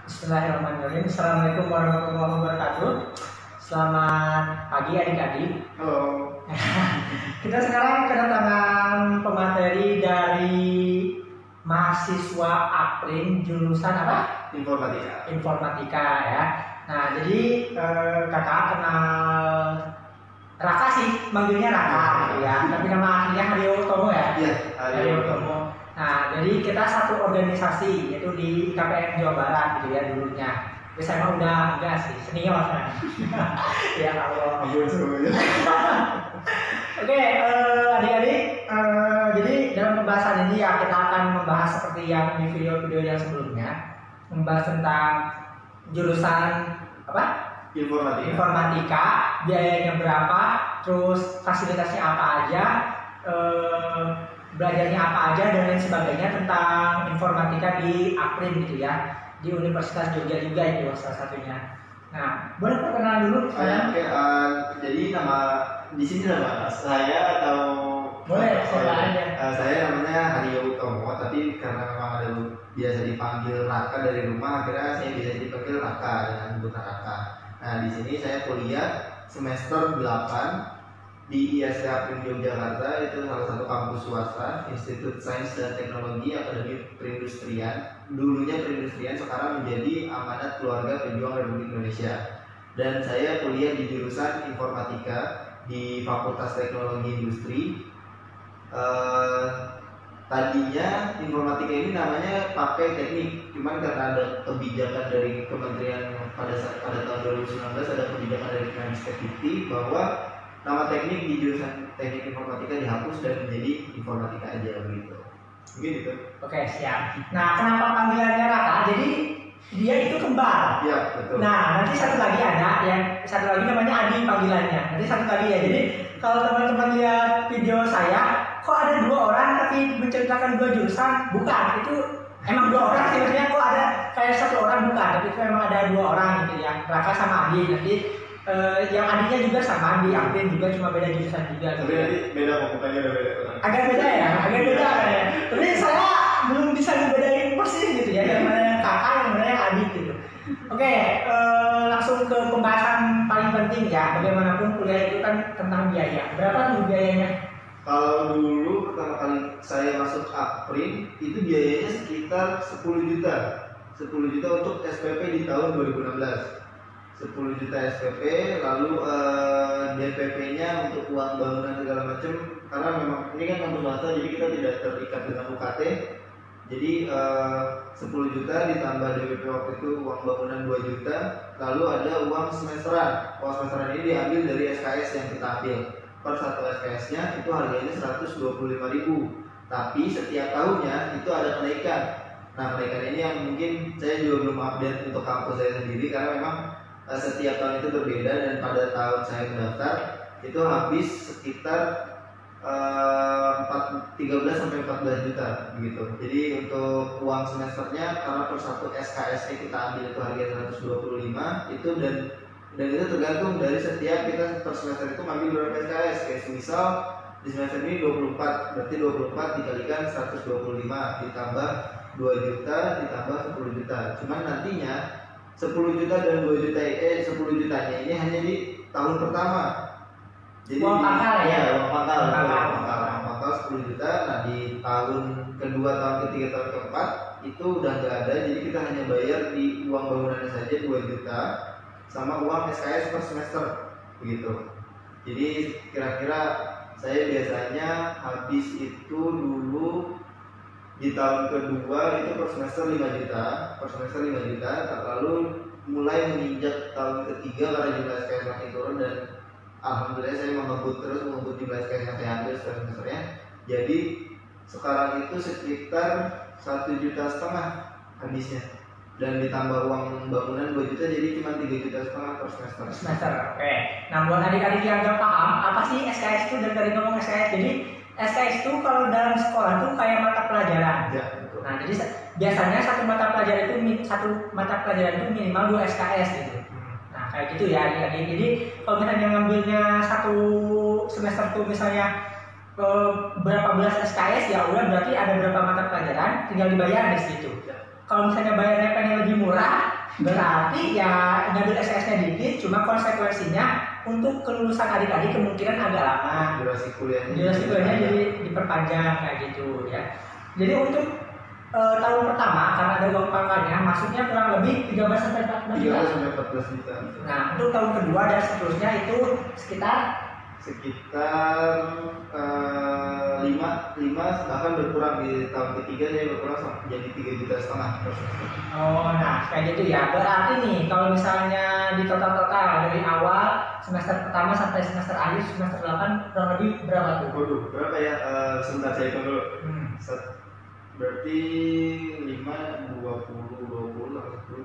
Bismillahirrahmanirrahim. Assalamualaikum warahmatullahi wabarakatuh. Selamat pagi adik-adik. Halo. Kita sekarang kedatangan pemateri dari mahasiswa Aprin jurusan apa? Informatika. Informatika ya. Nah jadi kakak kenal Raka sih, manggilnya Raka gitu ya. Tapi nama aslinya Haryo Tomo ya? Iya, Haryo Tomo. Nah, jadi kita satu organisasi yaitu di KPM Jawa Barat gitu ya dulunya. Tapi saya mah udah enggak sih, senior kan. Ya Allah. Oke, adik-adik, jadi dalam pembahasan ini ya kita akan membahas seperti yang di video-video yang sebelumnya, membahas tentang jurusan apa? Informatika, biayanya berapa, terus fasilitasnya apa aja, belajarnya apa aja dan lain sebagainya tentang informatika di Aprin gitu ya, di Universitas Jogja juga itu salah satunya. Nah, boleh perkenalan dulu saya? Jadi nama di sini nama saya atau boleh aja. Saya namanya Haryo Utomo, tapi karena memang ada biasa dipanggil Raka dari rumah, akhirnya saya bisa dipanggil Raka dengan sebutan Raka. Nah, di sini saya kuliah semester 8 di ISC Aprin Yogyakarta, itu salah satu kampus swasta, Institut Sains dan Teknologi Akademi Perindustrian. Dulunya Perindustrian, sekarang menjadi Amanat Keluarga Pejuang Republik Indonesia. Dan saya kuliah di jurusan Informatika di Fakultas Teknologi Industri. Tadinya informatika ini namanya pakai teknik, cuman karena ada kebijakan dari Kementerian pada tahun 2019 ada kebijakan dari Kemendikbud bahwa nama teknik di jurusan teknik informatika dihapus dan menjadi informatika aja begitu. Begitu. Oke, siap. Nah, kenapa panggilannya Raka? Jadi dia itu kembar. Iya, betul. Nah, nanti satu lagi ada yang satu lagi namanya Adi panggilannya. Nanti satu lagi ya. Jadi kalau teman-teman lihat video saya, kok ada dua orang tapi menceritakan dua jurusan? Bukan, itu emang dua orang sih, maksudnya kok ada kayak satu orang, bukan, tapi itu memang ada dua orang gitu ya. Raka sama Adi. Nanti yang adiknya juga sama di Aprin juga, cuma beda jurusan juga. Tapi nanti beda komputernya udah beda. Agak beda ya. Tapi saya belum bisa ngebedain persis gitu ya, yang mana yang kakak, yang mana yang adik gitu. Oke, langsung ke pembahasan paling penting ya. Bagaimanapun kuliah itu kan tentang biaya. Berapa tuh biayanya? Kalau dulu pertama kali saya masuk Aprin itu biayanya sekitar 10 juta. 10 juta untuk SPP di tahun 2016. 10 juta SPP, lalu DPP-nya untuk uang bangunan segala macam, karena memang ini kan kampus swasta, jadi kita tidak terikat dengan UKT. Jadi 10 juta ditambah DPP waktu itu uang bangunan 2 juta, lalu ada uang semesteran. Uang semesteran ini diambil dari SKS yang kita ambil. Per satu SKS-nya itu harganya 125.000. Tapi setiap tahunnya itu ada kenaikan. Nah, kenaikan ini yang mungkin saya juga belum update untuk kampus saya sendiri, karena memang setiap tahun itu berbeda, dan pada tahun saya mendaftar itu habis sekitar 13 sampai 14 juta begitu. Jadi untuk uang semesternya, karena per satu SKS kita ambil itu harganya 125 itu, dan itu tergantung dari setiap kita per semester itu ambil berapa SKS. Kayak misal di semester ini 24, berarti 24 dikalikan 125 ditambah 2 juta ditambah 10 juta. Cuman nantinya 10 juta dan 2 juta 10 jutanya ini hanya di tahun pertama. Jadi uang pangkal ya? Uang pangkal 10 juta. Nah, di tahun kedua, tahun ketiga, tahun keempat itu udah nggak ada. Jadi kita hanya bayar di uang bangunannya saja 2 juta sama uang SKS per semester begitu. Jadi kira-kira saya biasanya habis itu dulu di tahun kedua itu per semester 5 juta, lalu mulai menginjak tahun ketiga karena jumlah SKS makin turun, dan alhamdulillah saya mengebut jumlah SKS yang saya ambil setiap semesternya. Jadi sekarang itu sekitar 1,5 juta habisnya, dan ditambah uang bangunan 2 juta, jadi cuma 3,5 juta per semester. Oke. Nah, buat adik-adik yang nggak paham apa sih SKS itu, dan tadi ngomong SKS, jadi SKS itu kalau dalam sekolah itu kayak mata pelajaran. Ya, betul. Nah, jadi biasanya satu mata pelajaran itu minimal 2 SKS gitu. Nah, kayak gitu ya adik-adik. Jadi kalau misalnya ngambilnya satu semester tuh misalnya berapa belas SKS, ya udah berarti ada berapa mata pelajaran, tinggal dibayar di situ. Kalau misalnya bayarnya pengen lebih murah, Berarti ya ngambil SKS-nya dikit, cuma konsekuensinya untuk kelulusan adik-adik kemungkinan agak lama. Durasi kuliahnya Jadi diperpanjang kayak gitu ya. Jadi untuk tahun pertama karena ada uang pangkalnya masuknya kurang lebih 13 sampai 14 juta. 13 sampai 14 juta. Nah, untuk tahun kedua dan seterusnya itu sekitar 5 bahkan berkurang di tahun ketiga saya berkurang sampai jadi 3,5 juta per semester. oh, nah kayak gitu ya. Berarti nih kalau misalnya di total dari awal semester pertama sampai semester akhir semester 8 kurang lebih berapa tuh? Waduh, berapa ya? Sebentar saya hitung dulu. Berarti 5, 20, 20, 10,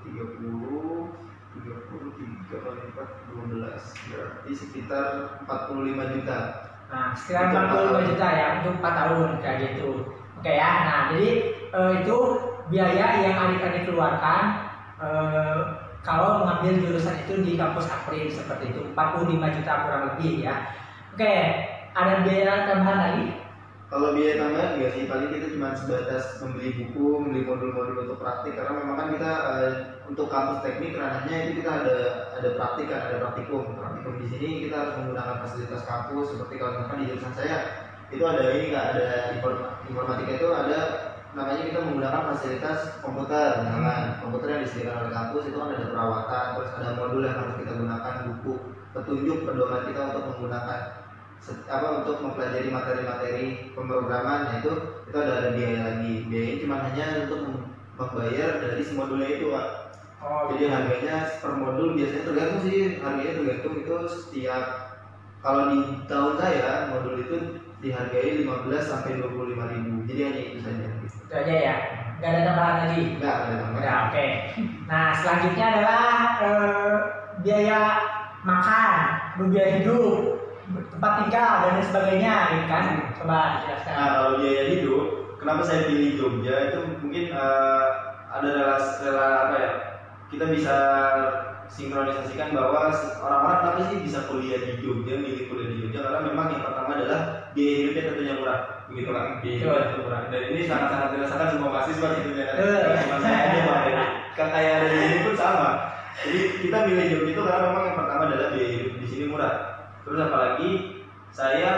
30 kali 4, 12. Berarti sekitar 45 juta. Nah, sekitar 45 juta ya untuk 4 tahun kayak gitu. Oke ya. Nah, jadi itu biaya yang adik-adik keluarkan kalau mengambil jurusan itu di kampus April seperti itu. 45 juta kurang lebih ya. Oke, ada biaya tambahan lagi? Kalau biaya tambahan enggak sih, paling kita cuma sebatas membeli buku, membeli modul-modul untuk praktik karena memang kan kita untuk kampus teknik ranahnya itu kita ada praktikan, ada praktikum di sini kita harus menggunakan fasilitas kampus seperti kalau misalkan di jurusan saya itu ada ini nggak ada informatika itu ada namanya kita menggunakan fasilitas komputer, misalkan komputer yang disediakan oleh kampus itu kan ada perawatan, terus ada modul yang harus kita gunakan, buku petunjuk pedoman kita untuk menggunakan untuk mempelajari materi-materi pemrograman, itu ada biaya lagi. Biayanya cuma hanya untuk membayar dari si modulnya itu, Pak. Jadi harganya per modul biasanya tergantung sih, harganya tergantung itu setiap kalau di tahun saya modul itu dihargai 15 sampai 25 ribu. Jadi hanya itu saja. Itu aja ya. Nggak ada tambahan lagi. Nggak ada tambahan. Udah, oke. Nah, selanjutnya adalah biaya makan, biaya hidup, tempat tinggal dan lain sebagainya, gitu kan? Coba dijelaskan. Nah, kalau biaya hidup, kenapa saya pilih Jogja itu mungkin ada relasi apa ya? Kita bisa sinkronisasikan bahwa orang-orang kenapa sih bisa kuliah di Jogja, milih kuliah di Jogja karena memang yang pertama adalah biaya hidupnya tentunya murah, begitu kan? Biaya hidupnya murah. Dan ini sangat-sangat dirasakan semua mahasiswa gitu ya. Cuma saya aja Pak, kayak ada di sini pun sama. Jadi kita milih Jogja itu karena memang yang pertama adalah biaya hidup di sini murah. Terus apalagi saya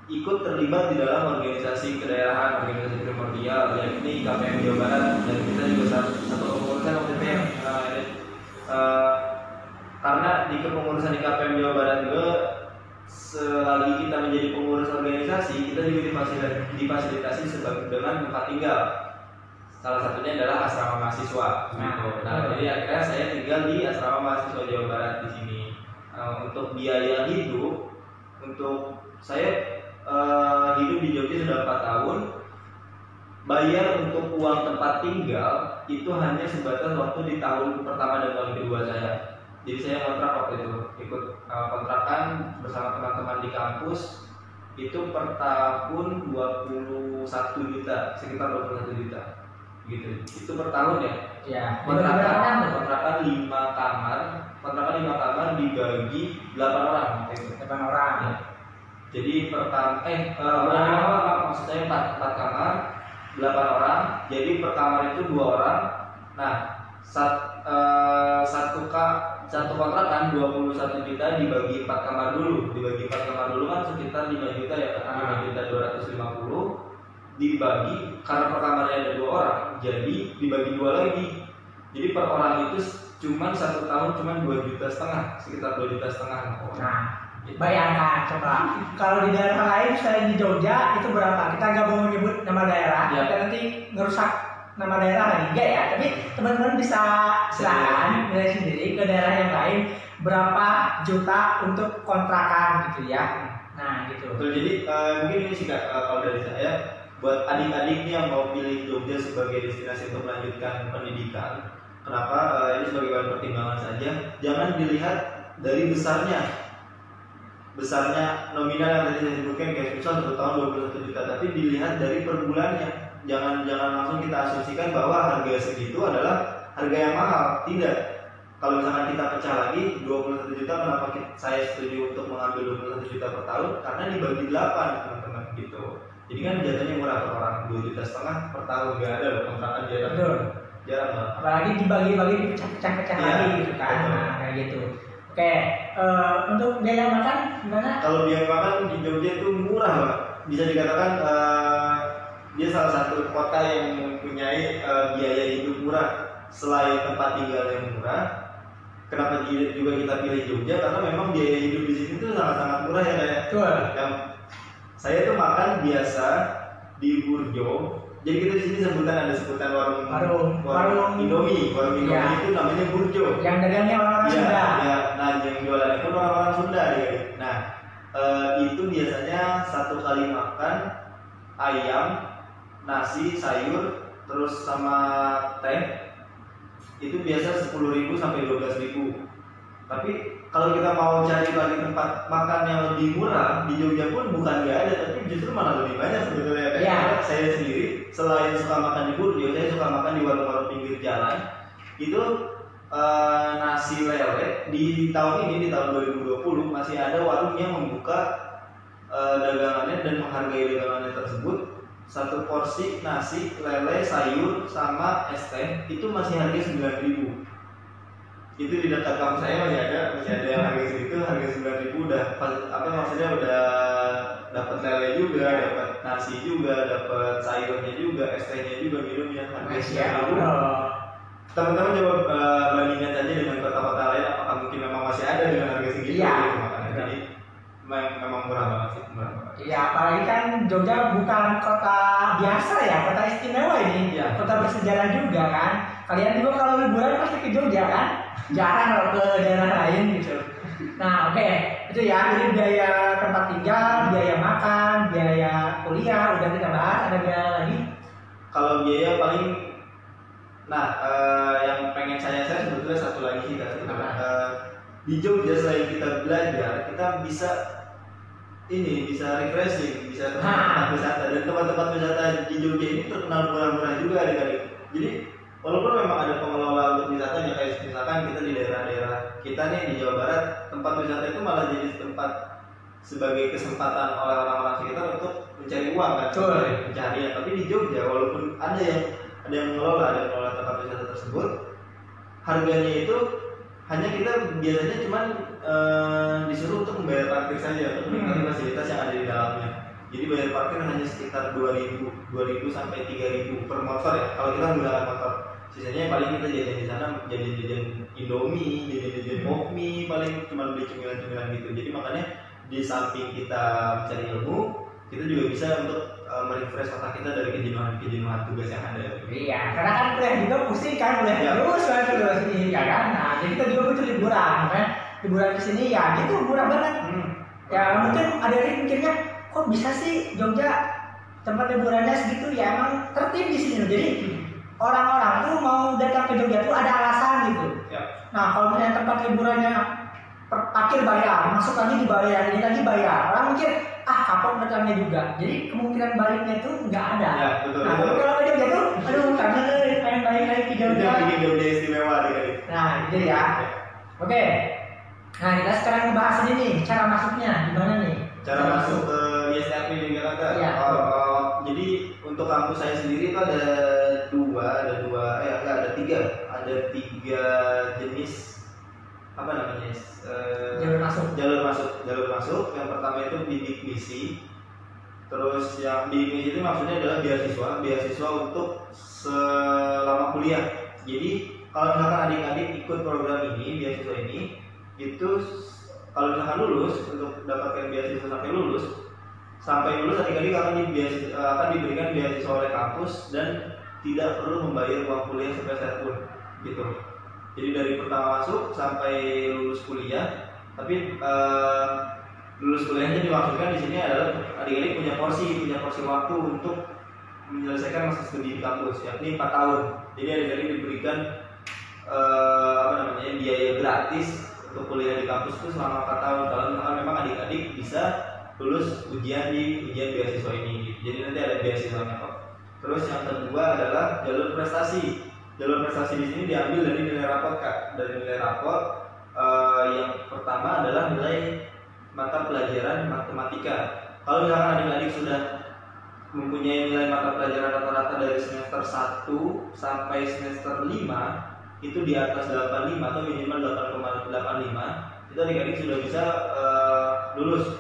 ikut terlibat di dalam organisasi kedaerahan, organisasi primordial, yakni KPM Jawa Barat, dan kita juga satu kepengurusan waktu itu yang karena di kepengurusan di KPM Jawa Barat juga selagi kita menjadi pengurus organisasi, kita juga difasilitasi dengan tempat tinggal. Salah satunya adalah asrama mahasiswa. Nah, jadi akhirnya saya tinggal di asrama mahasiswa Jawa Barat di sini. Untuk biaya hidup, untuk saya hidup di Jogja sudah 4 tahun. Bayar untuk uang tempat tinggal itu hanya sebatas waktu di tahun pertama dan tahun kedua saya. Jadi saya kontrak waktu itu, ikut kontrakan bersama teman-teman di kampus. Itu per tahun 21 juta, sekitar 21 juta. Gitu. Itu per tahun ya. Ya, kontrakan 5 kamar. Kontrakan 5 kamar dibagi 8 orang. 8 orang. Ya. Jadi pertama maksud saya 4 kamar 8 orang. Jadi per kamar itu 2 orang. Nah, satu kontrakan 21 juta dibagi 4 kamar dulu. Dibagi 4 kamar dulu kan sekitar 5 juta ya, 5 juta 250 dibagi karena per kamarnya ada 2 orang. Jadi dibagi 2 lagi. Jadi per orang itu cuman 1 tahun cuman 2,5 juta, sekitar 2,5 juta. Nah, bayangkan coba kalau di daerah lain selain di Jogja itu berapa? Kita nggak mau menyebut nama daerah, ya. Kita nanti ngerusak nama daerah lagi enggak ya? Tapi teman-teman bisa silakan nilai sendiri ke daerah yang lain berapa juta untuk kontrakan gitu ya. Nah, gitu. Betul, jadi mungkin ini sih kalau dari saya buat adik-adik yang mau pilih Jogja sebagai destinasi untuk melanjutkan pendidikan. Kenapa? Ini sebagai bahan pertimbangan saja. Jangan dilihat dari besarnya nominal yang tadi saya sebutkan kayak misal 1 tahun 21 juta, tapi dilihat dari per bulannya. Jangan langsung kita asumsikan bahwa harga segitu adalah harga yang mahal. Tidak. Kalau misalkan kita pecah lagi 21 juta, kenapa saya setuju untuk mengambil 21 juta per tahun? Karena dibagi 8 teman-teman gitu. Jadi kan jatuhnya murah per orang, 2,5 juta per tahun, nggak ada loh kontrakan di atas. jarang banget. Apalagi dibagi-bagi dipecah-pecah Iya, lagi gitu kan. betul. Nah, kayak gitu. Oke, untuk biaya makan gimana? Kalau biaya makan di Jogja itu murah, Pak. Bisa dikatakan dia salah satu kota yang mempunyai biaya hidup murah. Selain tempat tinggal yang murah, kenapa juga kita pilih Jogja? Karena memang biaya hidup di sini tuh sangat-sangat murah ya kayak. Betul. Yang saya tuh makan biasa di Burjo. Jadi kita di sini ada sebutan warung Indomie. Warung Indomie Ya. itu namanya Burjo. Yang dagangnya orang-orang Iya, Sunda. ya. Nah, yang jualan itu orang-orang Sunda dia. Nah, itu biasanya satu kali makan ayam, nasi, sayur, terus sama teh itu biasa 10.000 sampai 12.000. Tapi kalau kita mau cari lagi tempat makan yang lebih murah di Jogja pun bukan nggak ada, tapi justru malah lebih banyak sebetulnya. Iya. Saya sendiri selain suka makan di Burjo, saya suka makan di warung-warung pinggir jalan. Itu nasi lele di tahun ini, di tahun 2020 masih ada warung yang membuka dagangannya dan menghargai dagangannya tersebut. Satu porsi nasi lele sayur sama es teh itu masih harga 9.000. Itu di dekat kampus saya masih ada yang harga segitu, harga 9.000 udah maksudnya udah dapat lele juga, dapat nasi juga, dapat sayurnya juga, es tehnya juga, minumnya harga 9.000. Teman-teman coba bandingkan saja dengan kota-kota lain, apakah mungkin memang masih ada dengan harga segitu? Iya. Gitu, makanya. Jadi memang murah banget sih, murah banget. Iya, apalagi kan Jogja bukan kota biasa ya, kota istimewa ini, Iya. kota bersejarah juga kan. Kalian juga kalau liburan pasti ke Jogja kan, jarang kalau ke daerah lain gitu. Nah, oke, itu ya. Jadi biaya tempat tinggal, biaya makan, biaya kuliah, udah kita bahas. Ada biaya lagi? Kalau biaya paling, yang pengen saya share sebetulnya satu lagi sih kan. Di Jogja selain kita belajar, kita bisa refreshing, bisa tempat wisata, dan tempat-tempat wisata di Jogja ini terkenal murah-murah juga adik-adik. Jadi walaupun memang ada pengelola untuk wisatanya, kayak misalkan kita di daerah-daerah kita nih di Jawa Barat, tempat wisata itu malah jadi tempat sebagai kesempatan oleh orang-orang sekitar untuk mencari uang kan, pencarian. Tapi di Jogja walaupun ada yang mengelola tempat wisata tersebut, harganya itu hanya kita biasanya cuman disuruh untuk membayar parkir saja untuk menikmati fasilitas yang ada di dalamnya. Jadi bayar parkir hanya sekitar 2.000 sampai 3.000 per motor ya. Kalau kita menggunakan motor, sisanya paling kita jajan di sana, jajan Indomie, jajan Mokmi, paling cuma beli cemilan-cemilan gitu. Jadi makanya di samping kita mencari ilmu, kita juga bisa untuk merefresh otak kita dari kejenuhan tugas yang ada. Iya, karena kan kuliah juga pusing kan, kuliah terus ini ya kan. Nah, jadi kita juga butuh liburan, kan? Liburan di sini ya gitu murah banget. Ya mungkin ada yang mikirnya, kok bisa sih Jogja tempat liburannya segitu? Ya emang tertib di sini. Jadi orang-orang tuh mau datang ke Jogja tuh ada alasan gitu. Ya. Nah, kalau misalnya tempat liburannya parkir bayar, masuk lagi dibayar, ini lagi bayar. Orang mikir, kapok datangnya juga. Jadi kemungkinan baliknya itu nggak ada. Ya, betul. Nah, tapi kalau ke Jogja tuh, aduh kangen pengen balik lagi ke Jogja. Udah bikin Jogja istimewa nih. Nah, gitu ya. Oke. Nah, kita sekarang ngebahas ini nih, cara masuknya gimana nih? Cara masuk ke ISTP di Jakarta. Iya. Jadi untuk kampus saya sendiri itu ada tiga jenis jalur masuk. Yang pertama itu bidik misi. Terus yang bidik misi itu maksudnya adalah beasiswa untuk selama kuliah. Jadi kalau misalkan adik-adik ikut program ini, beasiswa ini, itu kalau misalkan lulus, untuk dapatkan beasiswa sampai lulus adik-adik akan diberikan beasiswa oleh kampus dan tidak perlu membayar uang kuliah sepeser pun gitu. Jadi dari pertama masuk sampai lulus kuliah, tapi lulus kuliahnya dimaksudkan di sini adalah adik-adik punya porsi waktu untuk menyelesaikan masa studi di kampus, yakni 4 tahun. Jadi adik-adik diberikan biaya gratis untuk kuliah di kampus itu selama 4 tahun. Kalau misalkan memang adik-adik bisa lulus ujian beasiswa ini, jadi nanti ada beasiswanya kok. Terus yang kedua adalah jalur prestasi. Jalur prestasi di sini diambil dari nilai rapot kak. Dari nilai rapot yang pertama adalah nilai mata pelajaran matematika. Kalau misalkan adik-adik sudah mempunyai nilai mata pelajaran rata-rata dari semester 1 sampai semester 5 itu di atas 85 atau minimal 8,85, itu adik-adik sudah bisa lulus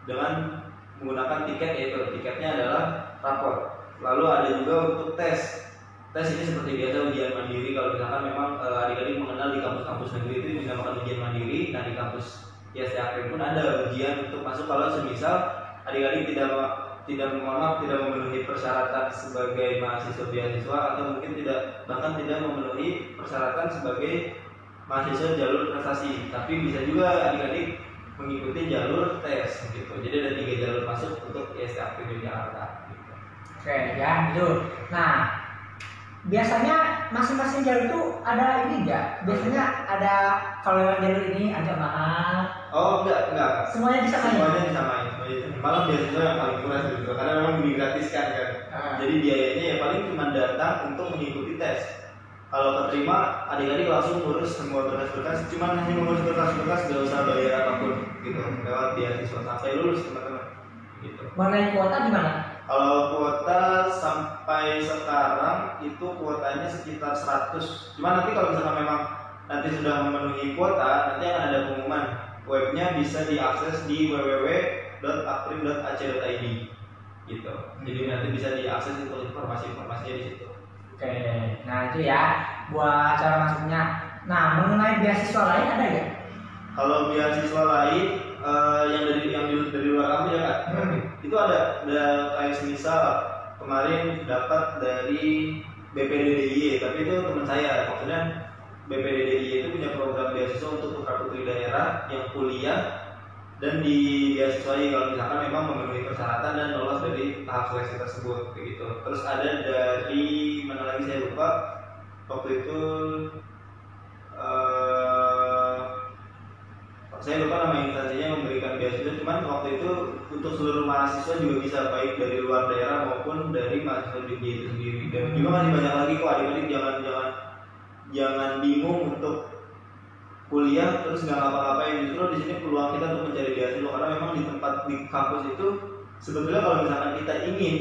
dengan menggunakan tiket, yaitu tiketnya adalah rapor. Lalu ada juga untuk tes. Tes ini seperti biasa ujian mandiri. Kalau misalkan memang adik-adik mengenal di kampus-kampus negeri itu dinamakan ujian mandiri. Nah di kampus ISD pun ada ujian untuk masuk kalau semisal adik-adik tidak memenuhi persyaratan sebagai mahasiswa beasiswa atau mungkin bahkan tidak memenuhi persyaratan sebagai mahasiswa jalur prestasi. Tapi bisa juga adik-adik mengikuti jalur tes gitu. Jadi ada 3 jalur masuk untuk ISD di Jakarta. Gitu. Oke ya itu. Nah biasanya masing-masing jalur itu ada ini enggak? Biasanya ada kalau lewat jalur ini agak mahal. Oh enggak. Semuanya disamain. Semuanya disamain. Malah biasanya yang paling murah gitu karena memang digratiskan kan. Jadi biayanya ya paling cuma datang untuk mengikuti tes. Kalau keterima adik-adik langsung ngurus semua berkas-berkas, cuma hanya mengurus berkas-berkas, gak usah bayar apapun gitu lewat beasiswa sampai lulus teman-teman. Gitu. Mengenai kuota gimana? Kalau kuota sampai sekarang itu kuotanya sekitar 100. Cuma nanti kalau misalkan memang nanti sudah memenuhi kuota, nanti akan ada pengumuman. Webnya bisa diakses di www.aprim.ac.id gitu. Jadi nanti bisa diakses untuk informasi-informasinya di situ. Oke, nah itu ya buat cara masuknya. Nah mengenai beasiswa lain ada nggak? Kalau beasiswa lain yang dari luar kampus ya Kak, itu ada kayak semisal kemarin dapat dari BPDDIY, tapi itu teman saya. Maksudnya BPDDIY itu punya program beasiswa untuk putra-putri daerah yang kuliah dan di beasiswai kalau misalkan memang memenuhi persyaratan dan lolos dari tahap seleksi tersebut kayak gitu. Terus ada dari mana lagi saya lupa, waktu itu saya lupa nama instansinya yang memberikan beasiswa, cuman waktu itu untuk seluruh mahasiswa juga bisa, baik dari luar daerah maupun dari mahasiswa di itu sendiri. Dan juga masih banyak lagi kok adik-adik, jangan bingung untuk kuliah terus nggak ngapa-ngapain. Justru di sini peluang kita untuk mencari beasiswa karena memang di tempat di kampus itu sebetulnya kalau misalkan kita ingin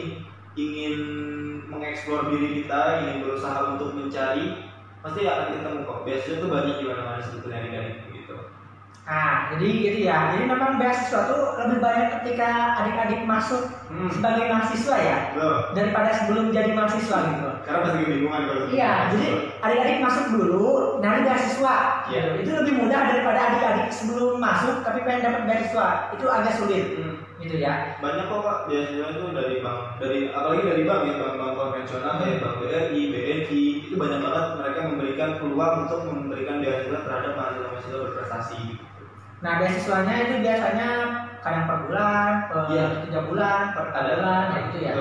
mengeksplor diri kita, ingin berusaha untuk mencari, pasti akan ketemu kok. Beasiswa itu banyak di mana-mana sebetulnya adik-adik gitu. Nah, jadi gitu ya. Jadi memang beasiswa tuh lebih banyak ketika adik-adik masuk sebagai mahasiswa ya, daripada sebelum jadi mahasiswa gitu. Karena pasti kebingungan kalau. Iya, jadi adik-adik masuk dulu, nanti beasiswa. Iya. Itu lebih mudah daripada adik-adik sebelum masuk tapi pengen dapat beasiswa. Itu agak sulit. Gitu ya. Banyak kok Kak beasiswa itu apalagi dari bank ya, bank konvensional kayak Bank BRI, BNI, itu banyak banget mereka memberikan peluang untuk memberikan beasiswa terhadap mahasiswa berprestasi. Nah beasiswanya itu biasanya kadang per bulan, per 3 bulan, per bulan, ya gitu ya.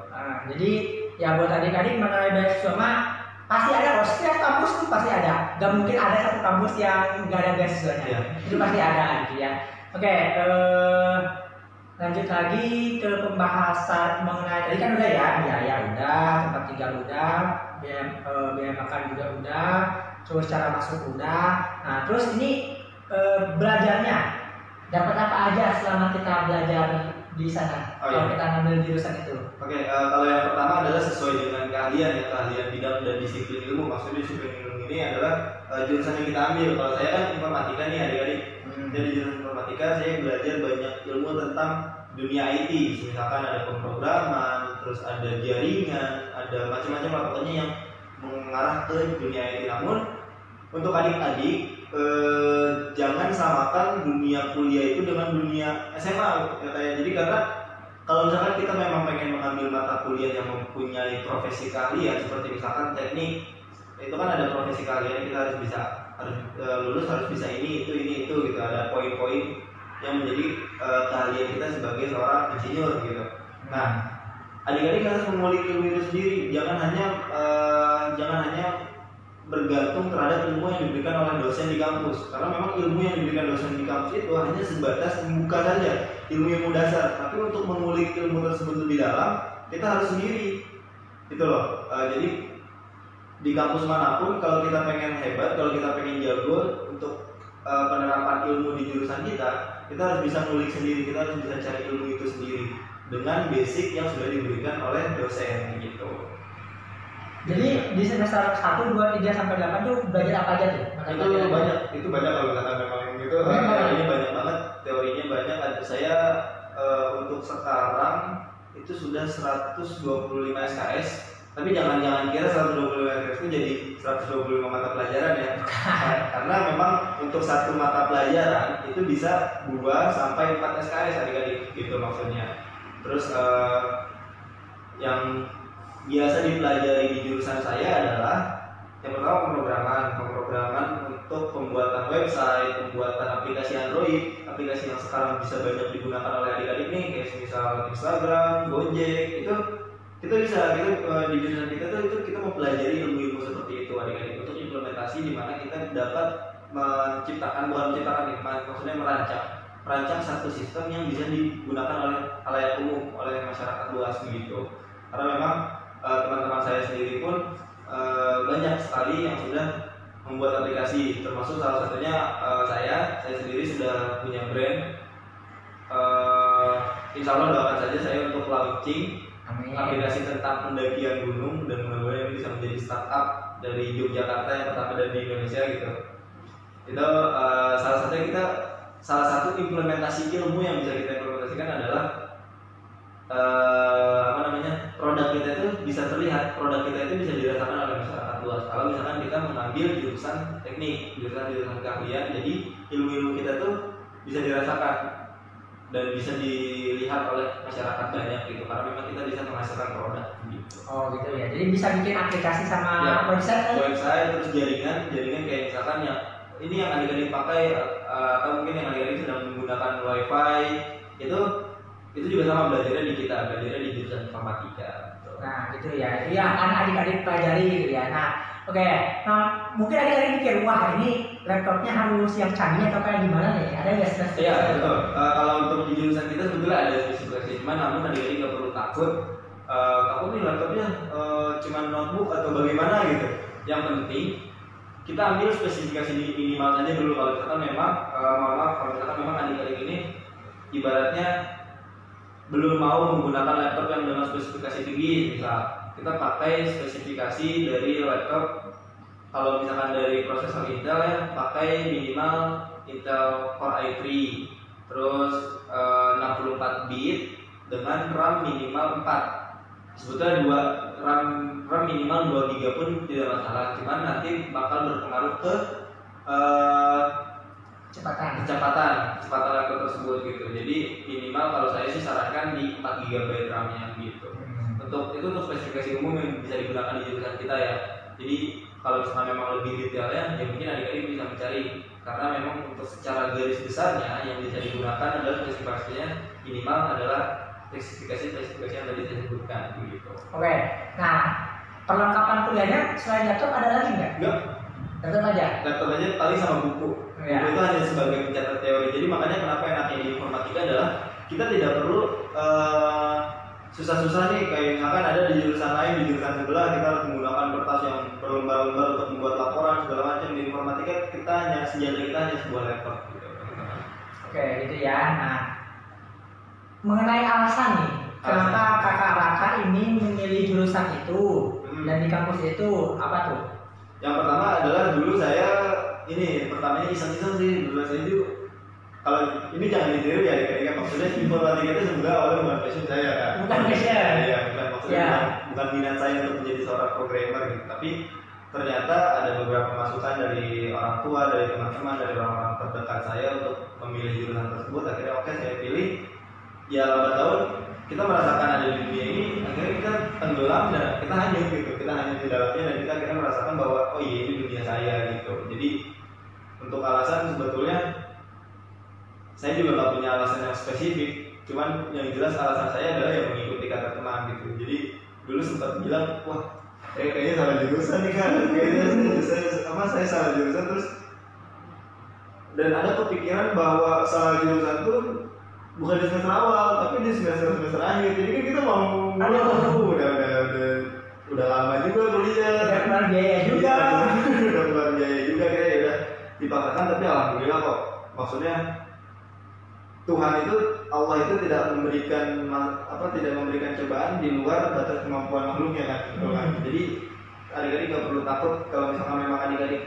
Nah, jadi ya buat adik-adik mengenai beasiswa mah pasti ada, setiap kampus tuh pasti ada. Gak mungkin ada satu kampus yang gak ada beasiswanya. Ya. Itu pasti ada gitu ya. Oke, lanjut lagi ke pembahasan mengenai tadi kan udah ya, biaya udah, tempat tinggal udah, biaya makan juga udah, terus cara masuk udah. Nah terus ini belajarnya dapat apa aja selama kita belajar di sana? Kalau kita ngambil jurusan itu. Oke, kalau yang pertama adalah sesuai dengan keahlian bidang dan disiplin ilmu. Maksudnya disiplin ilmu ini adalah jurusan yang kita ambil. Kalau saya kan informatika nih adik-adik. Jadi jurusan informatika saya belajar banyak ilmu tentang dunia IT. Misalkan ada pemrograman, terus ada jaringan, ada macam-macam lah pokoknya yang mengarah ke dunia IT. Namun untuk adik-adik jangan samakan dunia kuliah itu dengan dunia SMA ya. Jadi karena kalau misalkan kita memang pengen mengambil mata kuliah yang mempunyai profesi keahlian seperti misalkan teknik, itu kan ada profesi keahlian, kita harus lulus harus bisa ini itu gitu, ada poin-poin yang menjadi keahlian kita sebagai seorang insinyur gitu. Nah, adik-adik harus mengulik ilmu itu sendiri, jangan hanya bergantung terhadap ilmu yang diberikan oleh dosen di kampus. Karena memang ilmu yang diberikan dosen di kampus itu hanya sebatas membuka saja ilmu dasar. Tapi untuk mengulik ilmu tersebut lebih dalam, kita harus sendiri, gitu loh. Jadi di kampus manapun, kalau kita pengen hebat, kalau kita pengen jago untuk penerapan ilmu di jurusan kita harus bisa ngulik sendiri, kita harus bisa cari ilmu itu sendiri. dengan basic yang sudah diberikan oleh dosen gitu. Jadi di semester 1, 2, 3 sampai 8 tuh belajar apa aja tuh? Itu banyak kalau misalkan memang gitu. Teorinya banyak banget, teorinya banyak. Ada saya untuk sekarang itu sudah 125 SKS. Tapi jangan kira 125 SKS itu jadi 125 mata pelajaran ya. Karena memang untuk satu mata pelajaran itu bisa 2 sampai 4 SKS adik-adik gitu maksudnya. Terus yang biasa dipelajari di jurusan saya adalah yang pertama pemrograman untuk pembuatan website, pembuatan aplikasi Android, aplikasi yang sekarang bisa banyak digunakan oleh adik-adik nih, kayak misal Instagram, Gojek, itu kita bisa di jurusan kita tuh itu kita mempelajari ilmu-ilmu seperti itu adik-adik untuk implementasi di mana kita dapat maksudnya merancang satu sistem yang bisa digunakan oleh khalayak umum, oleh masyarakat luas begitu. Karena memang teman-teman saya sendiri pun banyak sekali yang sudah membuat aplikasi, termasuk salah satunya saya sendiri sudah punya brand. Insya Allah doakan saja saya untuk launching aplikasi tentang pendakian gunung dan mudah-mudahan ini bisa menjadi startup dari Yogyakarta yang pertama dari Indonesia gitu. Itu salah satu implementasi ilmu yang bisa kita implementasikan adalah produk kita itu bisa terlihat, produk kita itu bisa dirasakan oleh masyarakat luas. Kalau misalkan kita mengambil jurusan teknik, jurusan keahlian, jadi ilmu-ilmu kita tuh bisa dirasakan dan bisa dilihat oleh masyarakat banyak gitu. Karena memang kita bisa menghasilkan produk gitu. Oh gitu ya. Jadi bisa bikin aplikasi sama ya, website terus jaringan kayak misalkan yang ini yang adik-adik pakai atau mungkin yang adik-adik sedang menggunakan wifi itu juga sama belajarnya di jurusan informatika. Nah gitu ya, itu yang akan adik-adik pelajari gitu ya. Nah oke, nah mungkin adik-adik mikir, wah ini laptopnya harus yang canggih atau kayak gimana nih? Ada nggak spesifikasi? Iya betul. Kalau untuk di jurusan kita sebetulnya ada spesifikasi, cuman namun adik-adik nggak perlu takut nih laptopnya cuma notebook atau bagaimana gitu. Yang penting kita ambil spesifikasi minimal saja dulu. Kalau misalkan memang kalau misalkan memang adik-adik ini ibaratnya belum mau menggunakan laptop yang dengan spesifikasi tinggi, misal kita pakai spesifikasi dari laptop, kalau misalkan dari prosesor Intel ya pakai minimal Intel Core i3, terus 64 bit dengan RAM minimal 4. Sebetulnya RAM minimal 2 GB pun tidak masalah, cuman nanti bakal berpengaruh ke kecepatan laptop tersebut gitu. Jadi minimal kalau saya sih sarankan di 4 GB RAM-nya gitu. Untuk spesifikasi umum yang bisa digunakan di jurusan kita ya. Jadi kalau misalnya memang lebih detailnya ya mungkin adik-adik bisa mencari, karena memang untuk secara garis besarnya yang bisa digunakan adalah spesifikasinya minimal adalah spesifikasi yang tadi saya sebutkan begitu. Oke. Nah, perlengkapan kuliahnya selain laptop ada lagi nggak? Enggak. Laptop aja paling sama buku. Ya. Buku itu hanya sebagai pencatat teori. Jadi makanya kenapa enaknya di informatika adalah kita tidak perlu susah-susah nih, kayak misalkan ada di jurusan lain, di jurusan sebelah kita harus menggunakan kertas yang berlembar-lembar untuk membuat laporan segala macam. Di informatika kita hanya sebuah laptop gitu. Oke, gitu ya. Nah, mengenai alasan nih, kenapa kakak Raka ini memilih jurusan itu dan di kampus itu apa tuh? Yang pertama adalah dulu saya pertamanya iseng-iseng sih. Dulu saya itu, kalau ini jangan ditiru ya, kayak maksudnya informatika itu sebenarnya awalnya bukan passion saya kan. Bukan passion. Iya, bukan maksudnya bukan minat saya untuk menjadi seorang programmer gitu. Tapi ternyata ada beberapa masukan dari orang tua, dari teman-teman, dari orang-orang terdekat saya untuk memilih jurusan tersebut. Akhirnya oke, saya pilih. Ya lambat tahun kita merasakan ada di dunia ini, akhirnya kita tenggelam dan kita hanyut gitu. Kita hanyut di dalamnya dan kita akhirnya merasakan bahwa oh iya ini dunia saya gitu. Jadi untuk alasan sebetulnya saya juga nggak punya alasan yang spesifik, cuman yang jelas alasan saya adalah yang mengikuti kata teman gitu. Jadi dulu sempat bilang, wah kayaknya salah jurusan nih kan, kayaknya saya salah jurusan terus, dan ada kepikiran bahwa salah jurusan tuh bukan di semester awal, tapi di semester akhir. Jadi kan kita mau udah lama juga kuliah, udah keluar biaya juga, udah keluar biaya juga, kayak udah dipaksakan. Tapi alhamdulillah kok, maksudnya Tuhan itu, Allah itu tidak memberikan cobaan di luar batas kemampuan makhluknya kan, gitu kan. Jadi adik-adik nggak perlu takut kalau misalkan memang adik-adik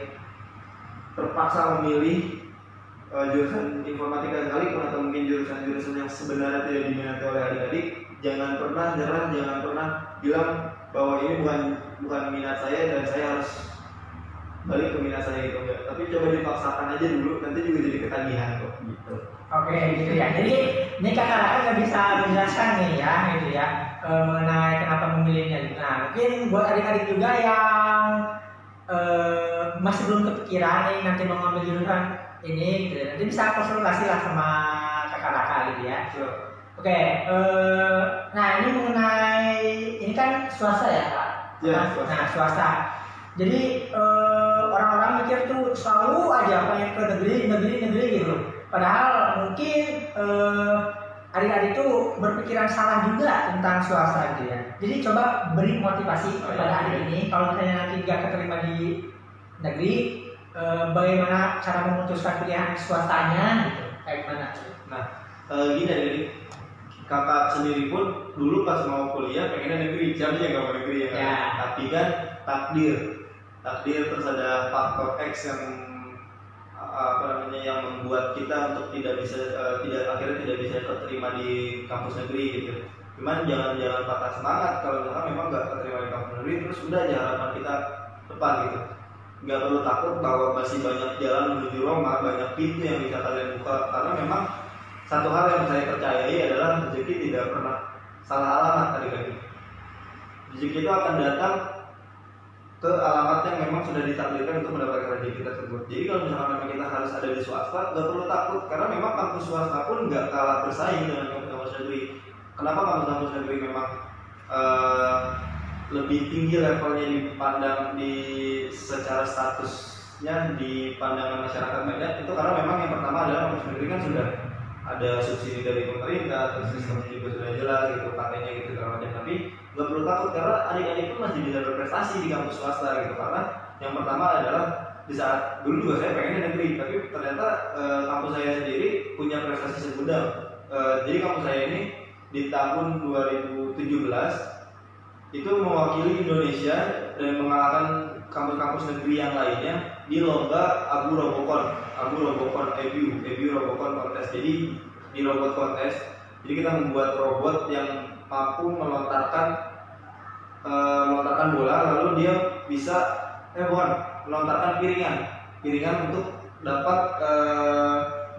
terpaksa memilih jurusan informatika sekalipun atau mungkin jurusan-jurusan yang sebenarnya tidak diminati oleh adik-adik. Jangan pernah nyerah, jangan pernah bilang bahwa ini bukan minat saya dan saya harus balik ke minat saya gitu, enggak. Tapi coba dipaksakan aja dulu, nanti juga jadi ketagihan kok gitu. Oke, gitu ya. Jadi ini kakak nggak bisa menjelaskan nih ya, gitu ya, mengenai kenapa memilihnya. Nah, mungkin buat adik-adik juga yang masih belum kepikiran nih nanti mau ngambil jurusan ini, gitu ya. Nanti bisa konsultasi lah sama kakak-kakak gitu ya. Oke, nah ini mengenai ini kan swasta ya Kak? Ya, swasta. Nah swasta. Jadi orang-orang mikir tuh selalu aja pengen ke negeri gitu. Padahal mungkin adik-adik tuh berpikiran salah juga tentang swasta gitu ya. Jadi coba beri motivasi kepada adik ini kalau misalnya nanti nggak keterima di negeri, bagaimana cara memutuskan pilihan swastanya gitu, kayak gimana? Nah, gini dari kakak sendiri pun dulu pas mau kuliah pengennya negeri, siapa sih yang nggak mau negeri ya kan? Ya. Tapi kan takdir terus ada faktor X yang yang membuat kita untuk akhirnya tidak bisa keterima di kampus negeri gitu. Cuman jangan patah semangat kalau misalkan memang nggak keterima di kampus negeri, terus udah aja harapan kita depan gitu. Nggak perlu takut bahwa masih banyak jalan menuju Roma, banyak pintu yang bisa kalian buka, karena memang satu hal yang saya percayai adalah rezeki tidak pernah salah alamat adik-adik. Rezeki itu akan datang ke alamat yang memang sudah ditakdirkan untuk mendapatkan rezeki tersebut. Jadi kalau misalkan memang kita harus ada di swasta, nggak perlu takut, karena memang kampus swasta pun nggak kalah bersaing dengan kampus negeri. Kenapa kampus negeri memang lebih tinggi levelnya dipandang secara statusnya di pandangan masyarakat banyak? Itu karena memang yang pertama adalah kampus negeri kan sudah ada subsidi dari pemerintah, terus sistemnya juga sudah jelas gitu, pakainya gitu segala macam. Tapi nggak perlu takut karena adik-adik itu masih bisa berprestasi di kampus swasta gitu. Karena yang pertama adalah di saat dulu juga saya pengennya negeri, tapi ternyata kampus saya sendiri punya prestasi segudang. Jadi kampus saya ini di tahun 2017 itu mewakili Indonesia dan mengalahkan kampus-kampus negeri yang lainnya di lomba Abu Robocon kontes. Jadi di robot kontes, jadi kita membuat robot yang mampu melontarkan bola, lalu dia bisa melontarkan piringan untuk dapat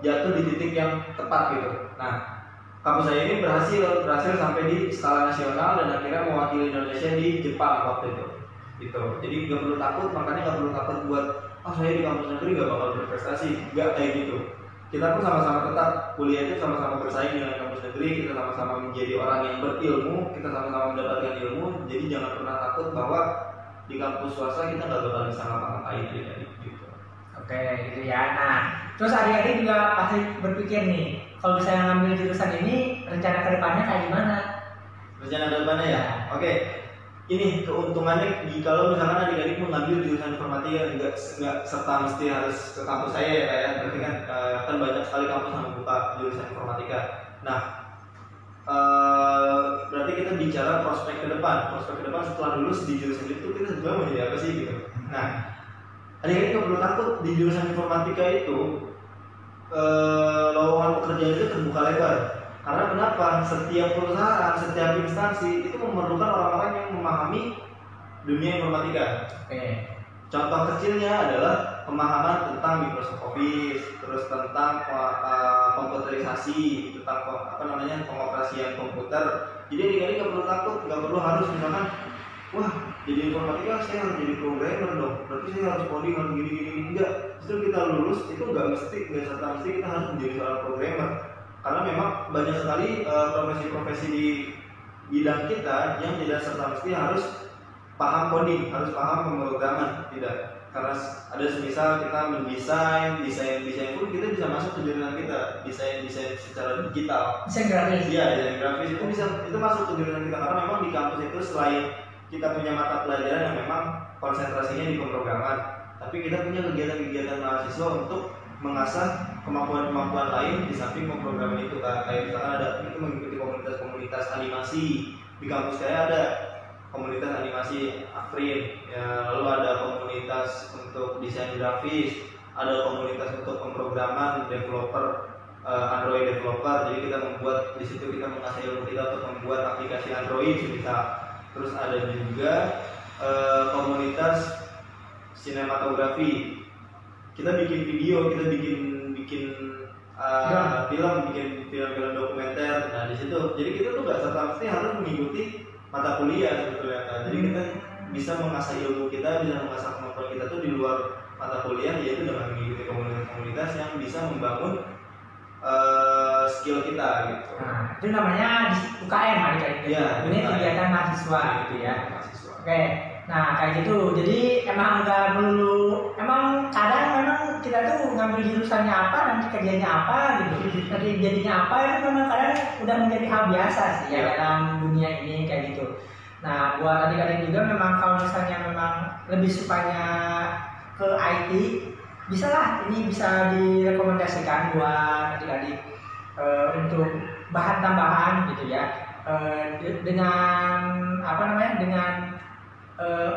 jatuh di titik yang tepat gitu. Nah, kampus saya ini berhasil sampai di skala nasional dan akhirnya mewakili Indonesia di Jepang waktu itu. Gitu. Jadi nggak perlu takut, makanya nggak perlu takut buat saya di kampus negeri nggak bakal berprestasi, nggak kayak gitu. Kita pun sama-sama tetap kuliah itu sama-sama bersaing dengan kampus negeri, kita sama-sama menjadi orang yang berilmu, kita sama-sama mendapatkan ilmu. Jadi jangan pernah takut bahwa di kampus swasta kita nggak bakal bisa ngapa-ngapain gitu. Oke, gitu ya. Nah, terus adik-adik juga pasti berpikir nih, kalau misalnya ngambil jurusan ini, rencana kedepannya kayak gimana? Rencana kedepannya ya? Oke. Ini keuntungannya kalau misalkan adik-adik mengambil jurusan informatika nggak serta mesti harus ke kampus saya ya kayak berarti kan banyak sekali kampus yang membuka jurusan informatika. Nah, berarti kita bicara prospek ke depan setelah lulus di jurusan itu kita sebenarnya mau jadi apa sih gitu. Nah, adik-adik nggak perlu takut, di jurusan informatika itu lowongan pekerjaan itu terbuka lebar. Karena kenapa? Setiap perusahaan, setiap instansi itu memerlukan orang-orang yang memahami dunia informatika. Contoh kecilnya adalah pemahaman tentang Microsoft Office, terus tentang komputerisasi, tentang pengoperasian komputer. Jadi adik-adik nggak perlu takut, nggak perlu harus misalkan, wah jadi informatika saya harus jadi programmer dong, berarti saya harus coding harus gini-gini. Enggak, justru kita lulus itu nggak serta mesti kita harus menjadi seorang programmer. Karena memang banyak sekali profesi-profesi di bidang kita yang tidak serta mesti harus paham coding, harus paham pemrograman, tidak. Karena ada semisal kita mendesain, desain pun kita bisa masuk ke jurusan kita, desain secara digital. Desain grafis. Iya, desain grafis itu masuk ke jurusan kita karena memang di kampus itu selain kita punya mata pelajaran yang memang konsentrasinya di pemrograman, tapi kita punya kegiatan-kegiatan mahasiswa untuk mengasah kemampuan-kemampuan lain di samping pemrograman itu kan. Kayak misalkan ada itu mengikuti komunitas-komunitas animasi di kampus saya, ada komunitas animasi Afrin ya, lalu ada komunitas untuk desain grafis, ada komunitas untuk pemrograman developer, Android developer. Jadi kita membuat di situ, kita mengasah ilmu kita untuk membuat aplikasi Android bisa. Terus ada juga komunitas sinematografi, kita bikin video, kita bikin film dokumenter. Nah di situ jadi kita tuh nggak serta merta harus mengikuti mata kuliah sebetulnya kan. Jadi kita bisa mengasah ilmu kita, bisa mengasah kemampuan kita tuh di luar mata kuliah, yaitu dengan mengikuti komunitas-komunitas yang bisa membangun skill kita gitu. Nah, itu namanya UKM adik-adik. Ya, ini UKM. kegiatan mahasiswa gitu ya. Mahasiswa. Oke, nah kayak gitu. Jadi emang nggak melulu, emang kadang memang kita tuh ngambil jurusannya apa, nanti kerjanya apa gitu, nanti jadinya apa, itu memang kadang udah menjadi hal biasa sih ya dalam dunia ini kayak gitu. Nah buat adik-adik juga memang kalau misalnya memang lebih sukanya ke IT, bisa lah, ini bisa direkomendasikan buat adik-adik untuk bahan tambahan gitu ya, dengan apa namanya, dengan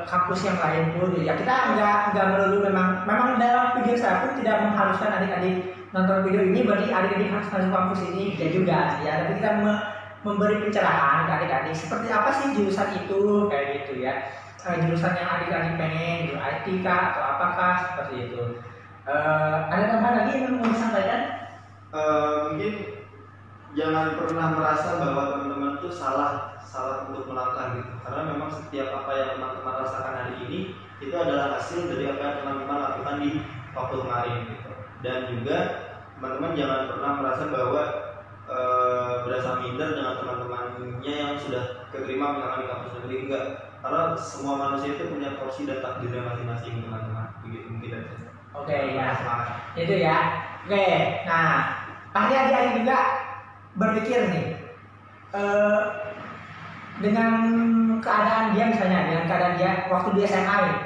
kampus yang lain pun ya. Kita nggak melulu memang dalam video saya pun tidak mengharuskan adik-adik nonton video ini berarti adik-adik harus masuk kampus ini, ya juga ya, tapi kita memberi pencerahan ke adik-adik seperti apa sih jurusan itu kayak gitu ya, jurusan yang adik-adik pengen gitu, IT kah atau apakah seperti itu. Ada tambahan lagi yang mau disampaikan? Mungkin jangan pernah merasa bahwa teman-teman tuh salah untuk melangkah gitu, karena memang setiap apa yang teman-teman rasakan hari ini itu adalah hasil dari apa yang teman-teman lakukan di waktu kemarin gitu. Dan juga teman-teman jangan pernah merasa bahwa berasa minder dengan teman-temannya yang sudah keterima misalkan di kampus negeri, enggak, karena semua manusia itu punya porsi dan takdirnya masing-masing teman-teman, begitu mungkin aja. Oke ya, itu ya. Oke, nah pasti adik-adik juga berpikir nih, dengan keadaan dia misalnya, dengan keadaan dia waktu dia SMA ini,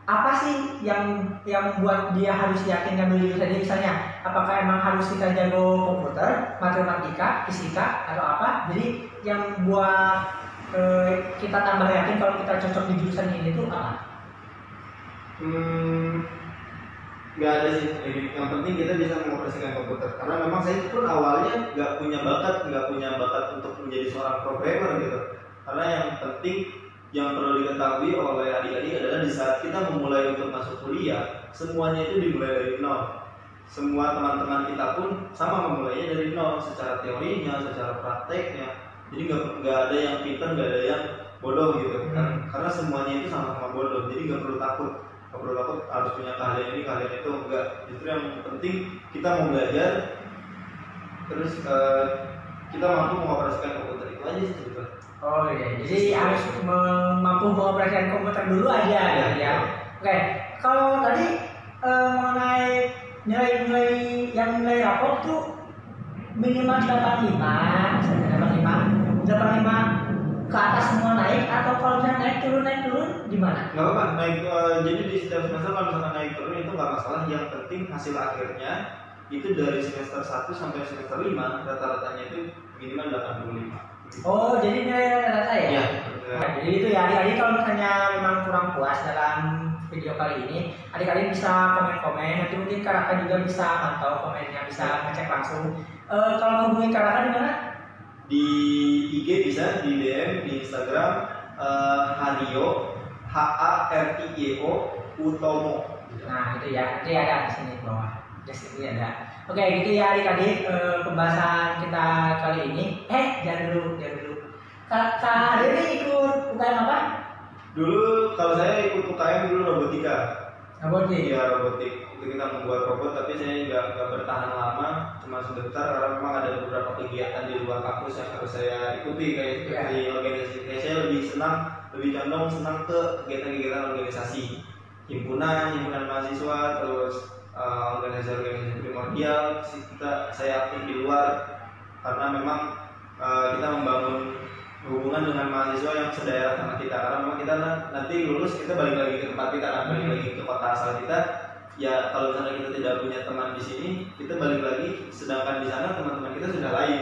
apa sih yang membuat dia harus yakin ngambil jurusan ini? Misalnya, apakah emang harus kita jago komputer, matematika, fisika atau apa? Jadi yang buat kita tambah yakin kalau kita cocok di jurusan ini tuh apa? Nggak ada sih, yang penting kita bisa mengoperasikan komputer. Karena memang saya pun awalnya nggak punya bakat untuk menjadi seorang programmer gitu. Karena yang penting yang perlu diketahui oleh adik-adik adalah di saat kita memulai untuk masuk kuliah, semuanya itu dimulai dari nol. Semua teman-teman kita pun sama memulainya dari nol, secara teorinya, secara prakteknya. Jadi nggak ada yang pintar, nggak ada yang bodoh gitu. Karena semuanya itu sama-sama bodoh. Jadi nggak perlu takut harus punya keahlian ini, keahlian itu, enggak. Justru yang penting kita mau belajar, terus kita mampu mengoperasikan komputer, itu aja sih sebetulnya. Oh iya, jadi harus mampu mengoperasikan komputer dulu aja ya. Oke, kalau tadi mengenai nilai rapor tuh minimal 85 ke atas semua naik, atau kalau misalnya naik turun gimana? Nggak apa-apa, naik, jadi di setiap semester kalau misalkan naik turun itu nggak masalah. Yang penting hasil akhirnya itu dari semester 1 sampai semester 5 rata-ratanya itu minimal 85. Oh, jadi nilai rata-rata ya? Iya. Nah, jadi itu ya adik-adik, kalau misalnya memang kurang puas dalam video kali ini, adik-adik bisa komen-komen, nanti mungkin Kak Raka juga bisa mantau komennya, bisa ngecek langsung. Kalau mau hubungi Kak Raka di mana? Di IG bisa, di DM, di Instagram, Hario, HARIEO Utomo. Nah itu ya, nanti ada di sini di bawah. Just itu ada. Oke, gitu ya adik-adik, pembahasan kita kali ini. Jangan dulu. Kak Hario ini ikut UKM apa? Dulu kalau saya ikut UKM dulu robotika. Robotik. Iya, robotik. Itu kita membuat robot, tapi saya nggak bertahan lama, cuma sebentar karena memang ada beberapa kegiatan di luar kampus yang harus saya ikuti, kayak seperti organisasi. Kayak saya lebih condong senang ke kegiatan-kegiatan organisasi, himpunan mahasiswa, terus organisasi primordial. Saya aktif di luar karena memang kita membangun hubungan dengan mahasiswa yang sedaerah sama kita, karena memang kita nanti lulus kita balik lagi ke tempat kita, balik lagi ke kota asal kita, ya kalau misalnya kita tidak punya teman di sini, kita balik lagi, sedangkan di sana teman-teman kita sudah lain.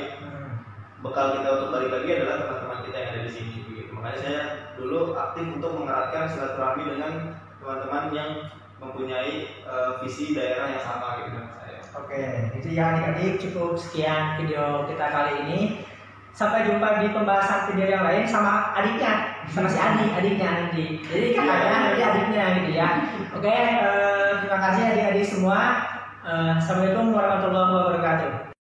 Bekal kita untuk balik lagi adalah teman-teman kita yang ada di sini. Begitu. Makanya saya dulu aktif untuk mengeratkan silaturahmi dengan teman-teman yang mempunyai visi daerah yang sama gitu dengan saya. Oke, itu ya adik-adik, cukup sekian video kita kali ini. Sampai jumpa di pembahasan video yang lain sama adiknya, sama si adiknya nanti. Jadi kakaknya nanti adiknya gitu ya. Oke, terima kasih adik-adik semua. Assalamualaikum warahmatullahi wabarakatuh.